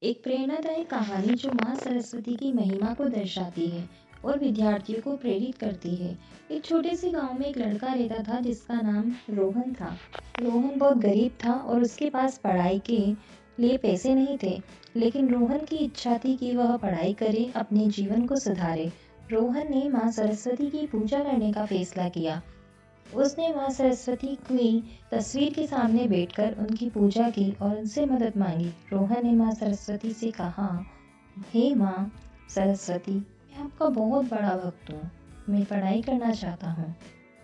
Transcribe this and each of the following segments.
एक प्रेरणादायक कहानी जो माँ सरस्वती की महिमा को दर्शाती है और विद्यार्थियों को प्रेरित करती है। एक छोटे से गांव में एक लड़का रहता था जिसका नाम रोहन था। रोहन बहुत गरीब था और उसके पास पढ़ाई के लिए पैसे नहीं थे, लेकिन रोहन की इच्छा थी कि वह पढ़ाई करे, अपने जीवन को सुधारे। रोहन ने माँ सरस्वती की पूजा करने का फैसला किया। उसने माँ सरस्वती की तस्वीर के सामने बैठकर उनकी पूजा की और उनसे मदद मांगी। रोहन ने माँ सरस्वती से कहा, हे माँ सरस्वती, मैं आपका बहुत बड़ा भक्त हूँ। मैं पढ़ाई करना चाहता हूँ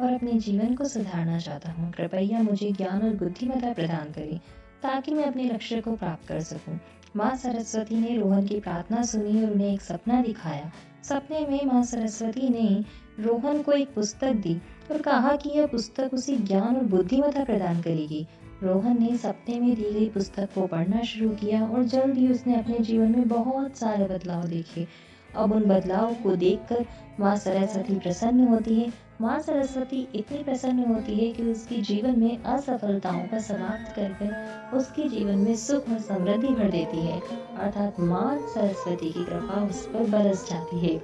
और अपने जीवन को सुधारना चाहता हूँ। कृपया मुझे ज्ञान और बुद्धिमत्ता प्रदान करें ताकि मैं अपने लक्ष्य को प्राप्त कर सकूं। माँ सरस्वती ने रोहन की प्रार्थना सुनी और उन्हें एक सपना दिखाया। सपने में माँ सरस्वती ने रोहन को एक पुस्तक दी और कहा कि यह पुस्तक उसे ज्ञान और बुद्धिमत्ता प्रदान करेगी। रोहन ने सपने में दी गई पुस्तक को पढ़ना शुरू किया और जल्द ही उसने अपने जीवन में बहुत सारे बदलाव देखे। अब उन बदलाव को देखकर माँ सरस्वती प्रसन्न होती है। माँ सरस्वती इतनी प्रसन्न होती है कि उसके जीवन में असफलताओं को समाप्त कर कर उसके जीवन में सुख और समृद्धि भर देती है, अर्थात माँ सरस्वती की कृपा उस पर बरस जाती है।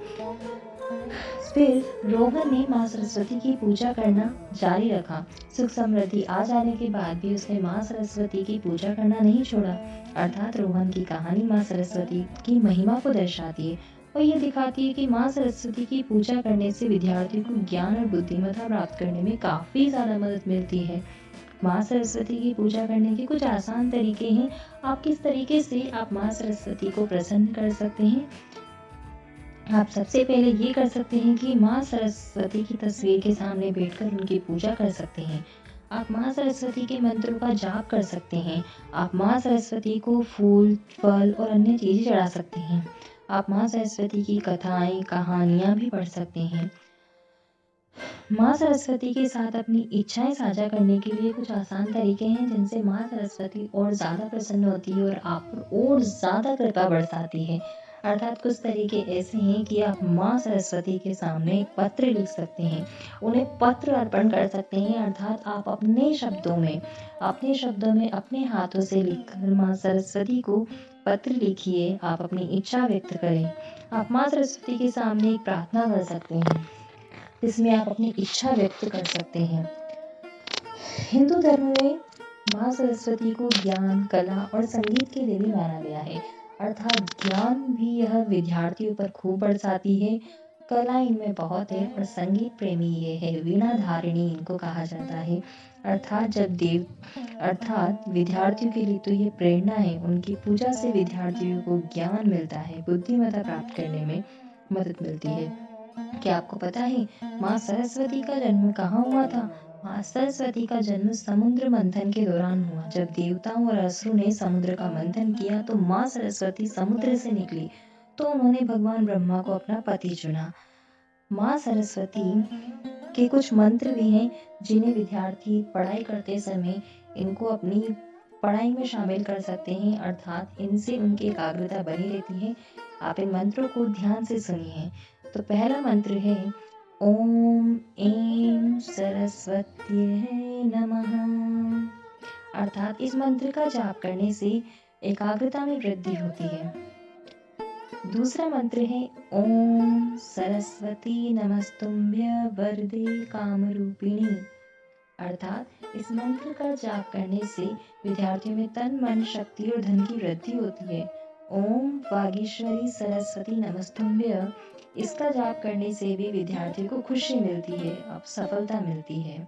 फिर रोहन ने माँ सरस्वती की पूजा करना जारी रखा। सुख समृद्धि आ जाने के बाद भी उसने माँ सरस्वती की पूजा करना नहीं छोड़ा। अर्थात रोहन की कहानी माँ सरस्वती की महिमा को दर्शाती है और ये दिखाती है कि माँ सरस्वती की पूजा करने से विद्यार्थियों को ज्ञान और बुद्धिमत्ता प्राप्त करने में काफ़ी ज़्यादा मदद मिलती है। माँ सरस्वती की पूजा करने के कुछ आसान तरीके हैं। आप किस तरीके से आप माँ सरस्वती को प्रसन्न कर सकते हैं? आप सबसे पहले ये कर सकते हैं कि माँ सरस्वती की तस्वीर के सामने बैठकर उनकी पूजा कर सकते हैं। आप माँ सरस्वती के मंत्रों का जाप कर सकते हैं। आप माँ सरस्वती को फूल, फल और अन्य चीज़ें चढ़ा सकते हैं। आप माँ सरस्वती की कथाएं, कहानियाँ भी पढ़ सकते हैं। माँ सरस्वती के साथ अपनी इच्छाएं साझा करने के लिए कुछ आसान तरीके हैं जिनसे माँ सरस्वती और ज़्यादा प्रसन्न होती है और आप पर और ज़्यादा कृपा बरसाती है। अर्थात कुछ तरीके ऐसे हैं कि आप माँ सरस्वती के सामने एक पत्र लिख सकते हैं, उन्हें पत्र अर्पण कर सकते हैं। अर्थात आप अपने शब्दों में अपने हाथों से लिखकर माँ सरस्वती को पत्र लिखिए। आप अपनी इच्छा व्यक्त करें। आप माँ सरस्वती के सामने एक प्रार्थना कर सकते हैं जिसमें आप अपनी इच्छा व्यक्त कर सकते हैं। हिंदू धर्म में माँ सरस्वती को ज्ञान, कला और संगीत की देवी माना गया है। अर्थात ज्ञान भी यह विद्यार्थियों पर खूब बरसाती है, कला इनमें बहुत है और संगीत प्रेमी ये है, वीणा धारिणी इनको कहा जाता है। अर्थात विद्यार्थियों के लिए तो ये प्रेरणा है। उनकी पूजा से विद्यार्थियों को ज्ञान मिलता है, बुद्धिमत्ता प्राप्त करने में मदद मिलती है। क्या आपको पता है माँ सरस्वती का जन्म कहाँ हुआ था? माँ सरस्वती का जन्म समुद्र मंथन के दौरान हुआ। जब देवताओं और असुरों ने समुद्र का मंथन किया तो माँ सरस्वती समुद्र से निकली, तो उन्होंने भगवान ब्रह्मा को अपना पति चुना। माँ सरस्वती के कुछ मंत्र भी हैं जिन्हें विद्यार्थी पढ़ाई करते समय इनको अपनी पढ़ाई में शामिल कर सकते हैं। अर्थात इनसे उनकी एकाग्रता बनी रहती है। आप इन मंत्रों को ध्यान से सुनिए। तो पहला मंत्र है ओम ऐं सरस्वत्यै नमः। अर्थात इस मंत्र का जाप करने से एकाग्रता में वृद्धि होती है। दूसरा मंत्र है ओम सरस्वती नमस्तुभ्य वरदे कामरूपिणी। अर्थात इस मंत्र का जाप करने से विद्यार्थियों में तन, मन, शक्ति और धन की वृद्धि होती है। ओम वागीश्वरी सरस्वती नमस्तुभ्य, इसका जाप करने से भी विद्यार्थियों को खुशी मिलती है, अब सफलता मिलती है।